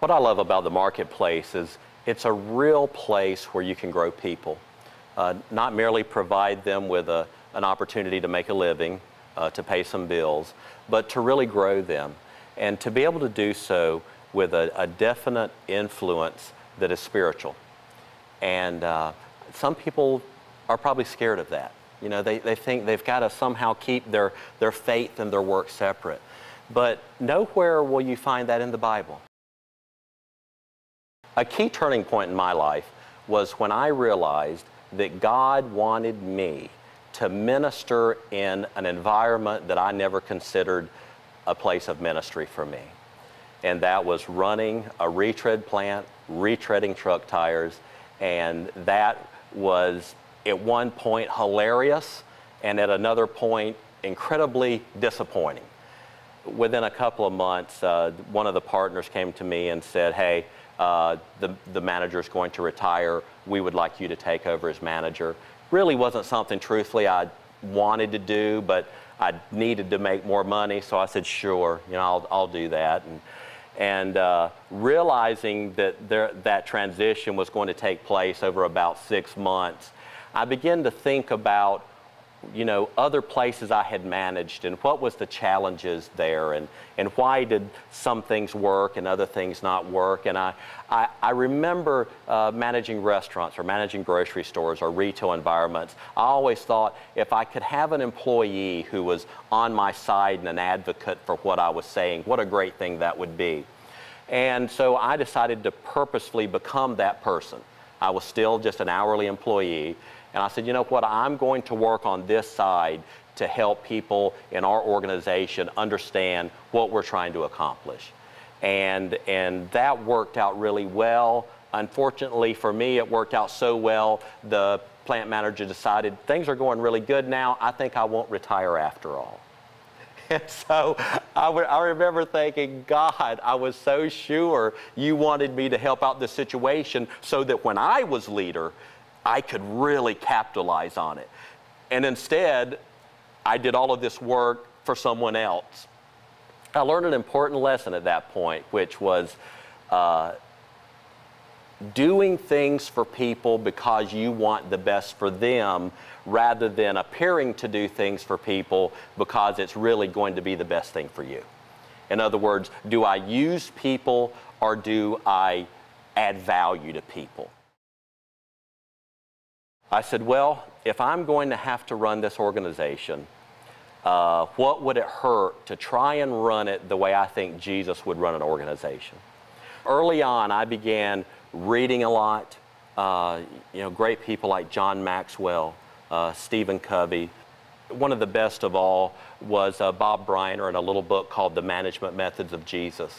What I love about the marketplace is it's a real place where you can grow people, not merely provide them with an opportunity to make a living, to pay some bills, but to really grow them and to be able to do so with a definite influence that is spiritual. And some people are probably scared of that. You know, they think they've got to somehow keep their faith and their work separate. But nowhere will you find that in the Bible. A key turning point in my life was when I realized that God wanted me to minister in an environment that I never considered a place of ministry for me. And that was running a retread plant, retreading truck tires, and that was at one point hilarious and at another point incredibly disappointing. Within a couple of months, one of the partners came to me and said, hey, the manager's going to retire. We would like you to take over as manager. Really wasn't something, truthfully, I wanted to do, but I needed to make more money, so I said, sure, you know, I'll do that. And realizing that that transition was going to take place over about 6 months, I began to think about, you know, other places I had managed and what was the challenges there and why did some things work and other things not work. And I remember managing restaurants or managing grocery stores or retail environments. I always thought if I could have an employee who was on my side and an advocate for what I was saying, what a great thing that would be. And so I decided to purposefully become that person. I was still just an hourly employee. And I said, you know what, I'm going to work on this side to help people in our organization understand what we're trying to accomplish. And that worked out really well. Unfortunately for me, it worked out so well, the plant manager decided things are going really good now, I think I won't retire after all. And so I remember thinking, God, I was so sure you wanted me to help out this situation so that when I was leader, I could really capitalize on it. And instead, I did all of this work for someone else. I learned an important lesson at that point, which was doing things for people because you want the best for them rather than appearing to do things for people because it's really going to be the best thing for you. In other words, do I use people or do I add value to people? I said, well, if I'm going to have to run this organization, what would it hurt to try and run it the way I think Jesus would run an organization? Early on, I began reading a lot. You know, great people like John Maxwell, Stephen Covey. One of the best of all was Bob Briner in a little book called The Management Methods of Jesus.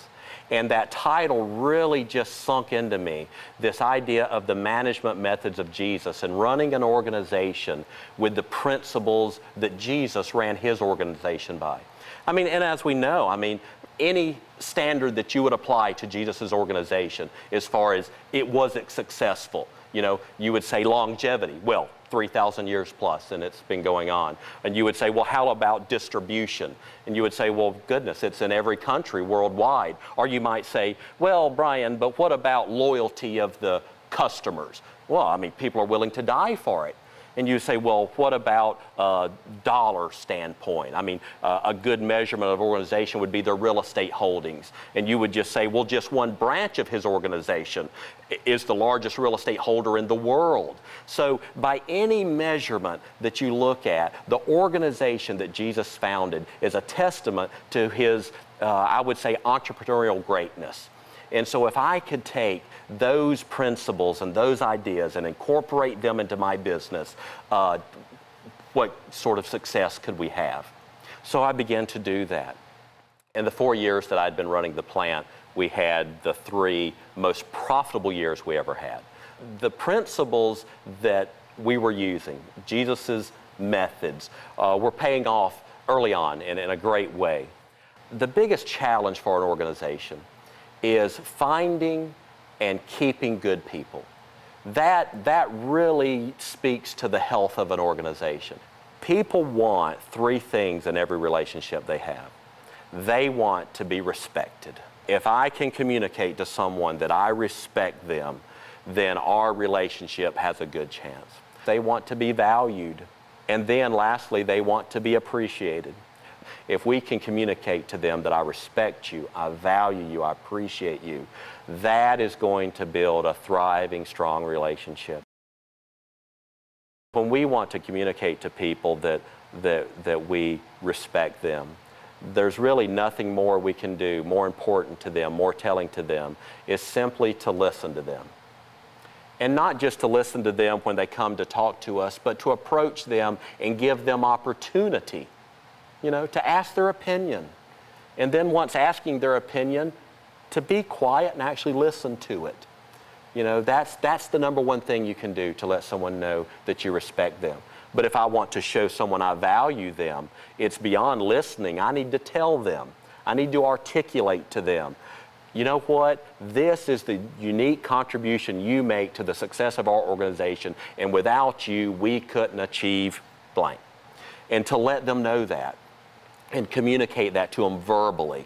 And that title really just sunk into me, this idea of the management methods of Jesus and running an organization with the principles that Jesus ran his organization by. I mean, and as we know, I mean, any standard that you would apply to Jesus's organization as far as was it successful, you know, you would say longevity. Well, 3,000 years plus, and it's been going on. And you would say, well, how about distribution? And you would say, well, goodness, it's in every country worldwide. Or you might say, well, Brian, but what about loyalty of the customers? Well, I mean, people are willing to die for it. And you say, well, what about a dollar standpoint? I mean, a good measurement of organization would be their real estate holdings. And you would just say, well, just one branch of his organization is the largest real estate holder in the world. So by any measurement that you look at, the organization that Jesus founded is a testament to his, I would say, entrepreneurial greatness. And so if I could take those principles and those ideas and incorporate them into my business, what sort of success could we have? So I began to do that. In the 4 years that I'd been running the plant, we had the 3 most profitable years we ever had. The principles that we were using, Jesus's methods, were paying off early on in a great way. The biggest challenge for an organization is finding and keeping good people. That really speaks to the health of an organization. People want 3 things in every relationship they have. They want to be respected. If I can communicate to someone that I respect them, then our relationship has a good chance. They want to be valued. And then lastly, they want to be appreciated. If we can communicate to them that I respect you, I value you, I appreciate you, that is going to build a thriving, strong relationship. When we want to communicate to people that we respect them, there's really nothing more we can do, more important to them, more telling to them, is simply to listen to them. And not just to listen to them when they come to talk to us, but to approach them and give them opportunity, to ask their opinion. And then once asking their opinion, to be quiet and actually listen to it. That's the number one thing you can do to let someone know that you respect them. But if I want to show someone I value them, it's beyond listening. I need to tell them. I need to articulate to them. You know what? This is the unique contribution you make to the success of our organization, and without you, we couldn't achieve blank. And to let them know that and communicate that to them verbally.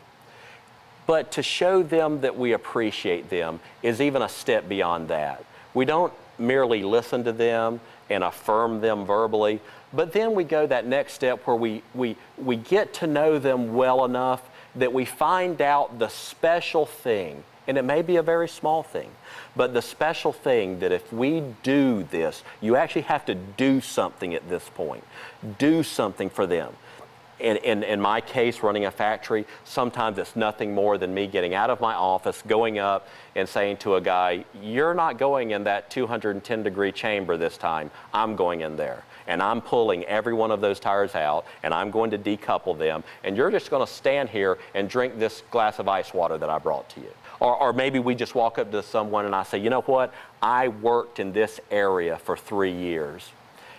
But to show them that we appreciate them is even a step beyond that. We don't merely listen to them and affirm them verbally, but then we go that next step where we get to know them well enough that we find out the special thing, and it may be a very small thing, but the special thing that if we do this, you actually have to do something at this point. Do something for them. In my case, running a factory, sometimes it's nothing more than me getting out of my office, going up and saying to a guy, you're not going in that 210-degree chamber this time. I'm going in there. And I'm pulling every one of those tires out, and I'm going to decouple them, and you're just going to stand here and drink this glass of ice water that I brought to you. Or maybe we just walk up to someone and I say, you know what? I worked in this area for 3 years,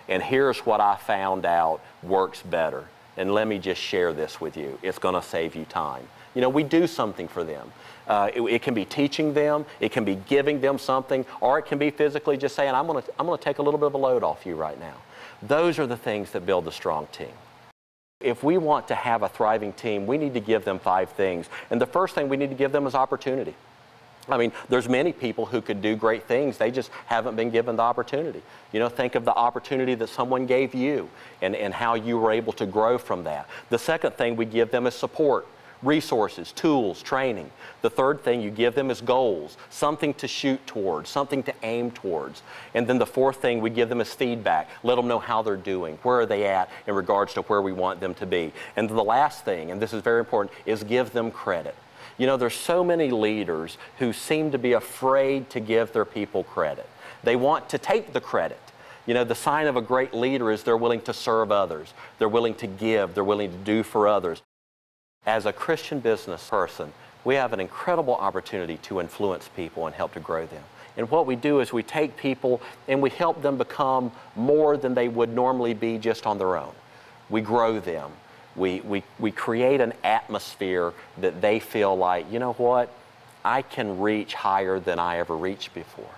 and here's what I found out works better. And let me just share this with you. It's going to save you time. We do something for them. It can be teaching them, it can be giving them something, or it can be physically just saying, I'm going to take a little bit of a load off you right now. Those are the things that build a strong team. If we want to have a thriving team, we need to give them 5 things. And the first thing we need to give them is opportunity. I mean, there's many people who could do great things. They just haven't been given the opportunity. Think of the opportunity that someone gave you and how you were able to grow from that. The second thing we give them is support, resources, tools, training. The third thing you give them is goals, something to shoot towards, something to aim towards. And then the fourth thing we give them is feedback. Let them know how they're doing, where are they at in regards to where we want them to be. And the last thing, and this is very important, is give them credit. There's so many leaders who seem to be afraid to give their people credit. They want to take the credit. The sign of a great leader is they're willing to serve others. They're willing to give. They're willing to do for others. As a Christian business person, we have an incredible opportunity to influence people and help to grow them. And what we do is we take people and we help them become more than they would normally be just on their own. We grow them. We create an atmosphere that they feel like, you know what, I can reach higher than I ever reached before.